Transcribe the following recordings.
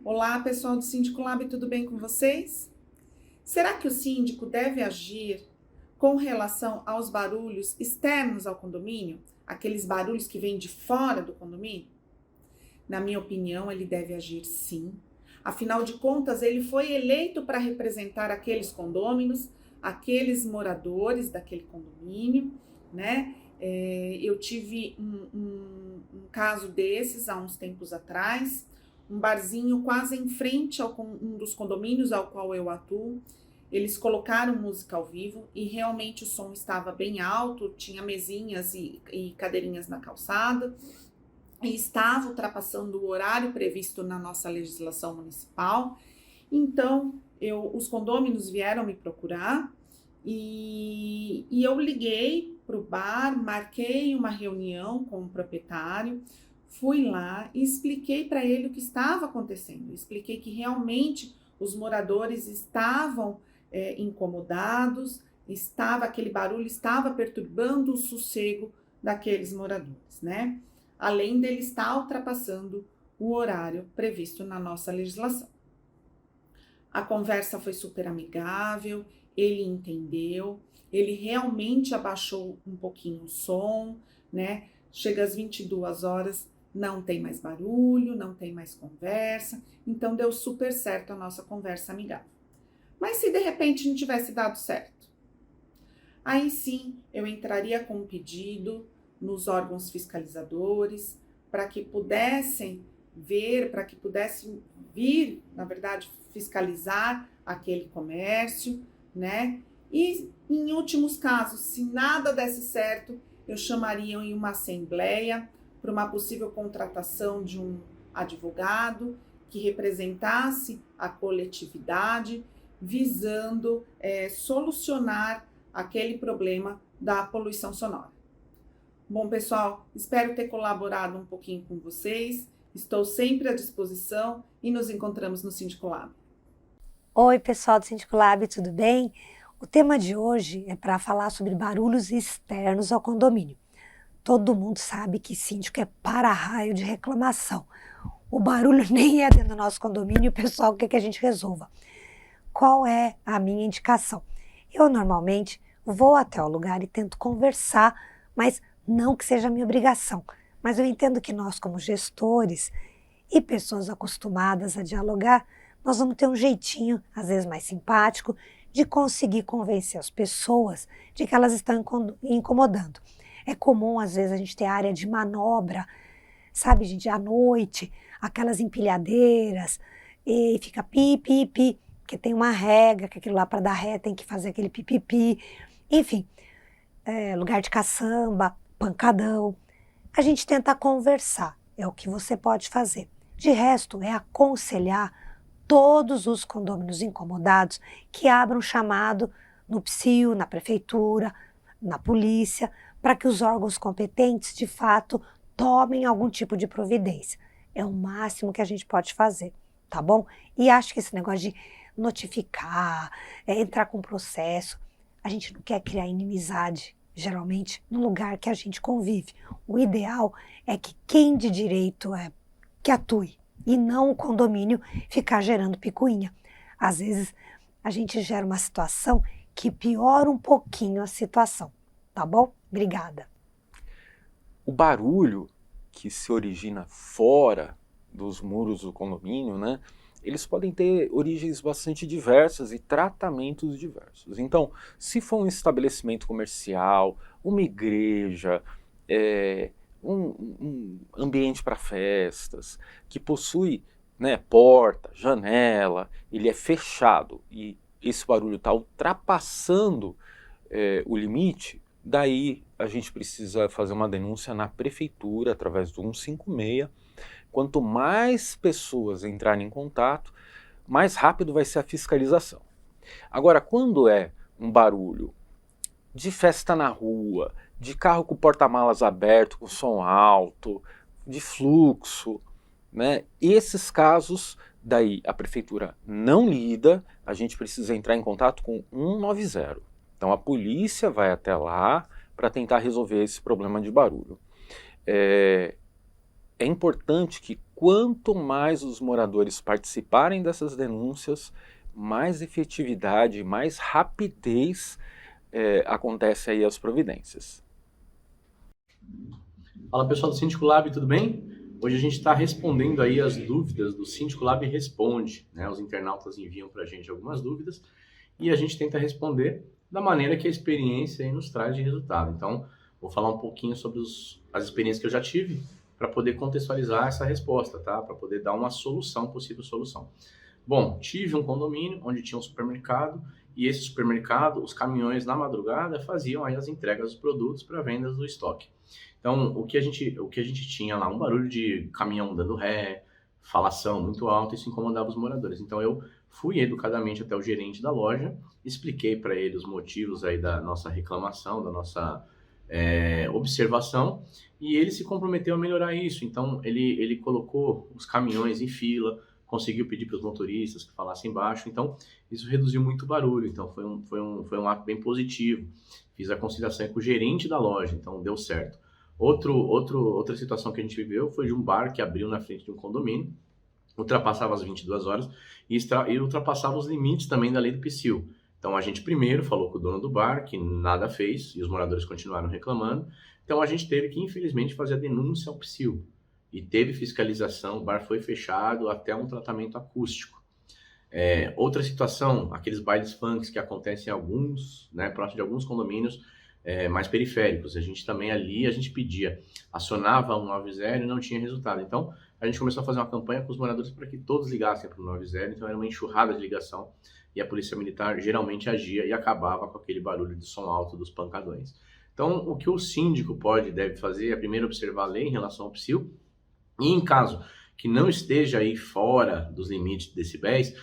Olá, pessoal do Síndico Lab, tudo bem com vocês? Será que o síndico deve agir com relação aos barulhos externos ao condomínio? Aqueles barulhos que vêm de fora do condomínio? Na minha opinião, ele deve agir sim. Afinal de contas, ele foi eleito para representar aqueles condôminos, aqueles moradores daquele condomínio, né? Eu tive um caso desses há uns tempos atrás, um barzinho quase em frente a um dos condomínios ao qual eu atuo. Eles colocaram música ao vivo e realmente o som estava bem alto, tinha mesinhas e cadeirinhas na calçada, e estava ultrapassando o horário previsto na nossa legislação municipal. Então, os condôminos vieram me procurar e eu liguei para o bar, marquei uma reunião com o proprietário, fui lá e expliquei para ele o que estava acontecendo. Expliquei que realmente os moradores estavam incomodados, aquele barulho estava perturbando o sossego daqueles moradores, né? Além dele estar ultrapassando o horário previsto na nossa legislação. A conversa foi super amigável, ele entendeu, ele realmente abaixou um pouquinho o som, né? Chega às 22 horas, não tem mais barulho, não tem mais conversa, então deu super certo a nossa conversa amigável. Mas se de repente não tivesse dado certo? Aí sim, eu entraria com um pedido nos órgãos fiscalizadores para que pudessem ver, para que pudessem vir, na verdade, fiscalizar aquele comércio, né? E em últimos casos, se nada desse certo, eu chamaria em uma assembleia para uma possível contratação de um advogado que representasse a coletividade, visando solucionar aquele problema da poluição sonora. Bom, pessoal, espero ter colaborado um pouquinho com vocês. Estou sempre à disposição e nos encontramos no Síndico Lab. Oi, pessoal do Síndico Lab, tudo bem? O tema de hoje é para falar sobre barulhos externos ao condomínio. Todo mundo sabe que síndico é para-raio de reclamação. O barulho nem é dentro do nosso condomínio e o pessoal quer que a gente resolva. Qual é a minha indicação? Eu normalmente vou até o lugar e tento conversar, mas não que seja minha obrigação. Mas eu entendo que nós, como gestores e pessoas acostumadas a dialogar, nós vamos ter um jeitinho, às vezes mais simpático, de conseguir convencer as pessoas de que elas estão incomodando. É comum, às vezes, a gente ter área de manobra, sabe, gente, à noite, aquelas empilhadeiras, e fica pi, pi, pi, porque tem uma regra, que aquilo lá para dar ré tem que fazer aquele pipipi, enfim, lugar de caçamba, pancadão. A gente tenta conversar, é o que você pode fazer. De resto, é aconselhar todos os condôminos incomodados que abram chamado no PSIL, na prefeitura, na polícia, para que os órgãos competentes, de fato, tomem algum tipo de providência. É o máximo que a gente pode fazer, tá bom? E acho que esse negócio de notificar, entrar com processo, a gente não quer criar inimizade, geralmente, no lugar que a gente convive. O ideal é que quem de direito que atue, e não o condomínio ficar gerando picuinha. Às vezes, a gente gera uma situação que piora um pouquinho a situação, tá bom? Obrigada. O barulho que se origina fora dos muros do condomínio, né, eles podem ter origens bastante diversas e tratamentos diversos. Então, se for um estabelecimento comercial, uma igreja, um ambiente para festas, que possui, né, porta, janela, ele é fechado e esse barulho está ultrapassando o limite, daí a gente precisa fazer uma denúncia na prefeitura através do 156. Quanto mais pessoas entrarem em contato, mais rápido vai ser a fiscalização. Agora, quando é um barulho de festa na rua, de carro com porta-malas aberto, com som alto, de fluxo, né? Esses casos, daí a prefeitura não lida, a gente precisa entrar em contato com 190. Então a polícia vai até lá para tentar resolver esse problema de barulho. é importante que quanto mais os moradores participarem dessas denúncias, mais efetividade, mais rapidez acontece aí as providências. Fala pessoal do Síndico Lab, tudo bem? Hoje a gente está respondendo aí as dúvidas do Síndico Lab Responde, né? Os internautas enviam para a gente algumas dúvidas e a gente tenta responder da maneira que a experiência aí nos traz de resultado. Então, vou falar um pouquinho sobre as experiências que eu já tive para poder contextualizar essa resposta, tá? Para poder dar uma solução, possível solução. Bom, tive um condomínio onde tinha um supermercado e esse supermercado, os caminhões na madrugada faziam aí as entregas dos produtos para vendas do estoque. Então, o que a gente tinha lá, um barulho de caminhão dando ré, falação muito alta, isso incomodava os moradores. Então, eu fui educadamente até o gerente da loja, expliquei para ele os motivos aí da nossa reclamação, da nossa observação, e ele se comprometeu a melhorar isso. Então, ele colocou os caminhões em fila, conseguiu pedir para os motoristas que falassem baixo, então isso reduziu muito o barulho, então foi um ato bem positivo. Fiz a conciliação com o gerente da loja, então deu certo. Outra situação que a gente viveu foi de um bar que abriu na frente de um condomínio, ultrapassava as 22 horas e ultrapassava os limites também da lei do PSIL. Então a gente primeiro falou com o dono do bar, que nada fez, e os moradores continuaram reclamando, então a gente teve que infelizmente fazer a denúncia ao PSIL. E teve fiscalização, o bar foi fechado, até um tratamento acústico. Outra situação, aqueles bailes funks que acontecem em alguns, né, próximo de alguns condomínios mais periféricos. A gente também ali, a gente pedia, acionava o 190 e não tinha resultado. Então, a gente começou a fazer uma campanha com os moradores para que todos ligassem para o 190, então era uma enxurrada de ligação e a polícia militar geralmente agia e acabava com aquele barulho de som alto dos pancadões. Então, o que o síndico deve fazer é primeiro observar a lei em relação ao PSIL, e em caso que não esteja aí fora dos limites de decibéis,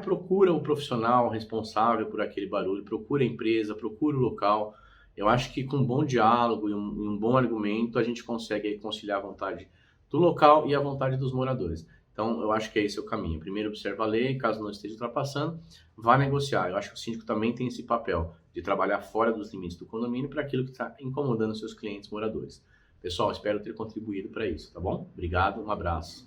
procura o profissional responsável por aquele barulho, procura a empresa, procura o local. Eu acho que com um bom diálogo e um bom argumento, a gente consegue aí conciliar a vontade do local e a vontade dos moradores. Então, eu acho que esse é o caminho. Primeiro, observa a lei, caso não esteja ultrapassando, vá negociar. Eu acho que o síndico também tem esse papel de trabalhar fora dos limites do condomínio para aquilo que está incomodando seus clientes moradores. Pessoal, espero ter contribuído para isso, tá bom? Obrigado, um abraço.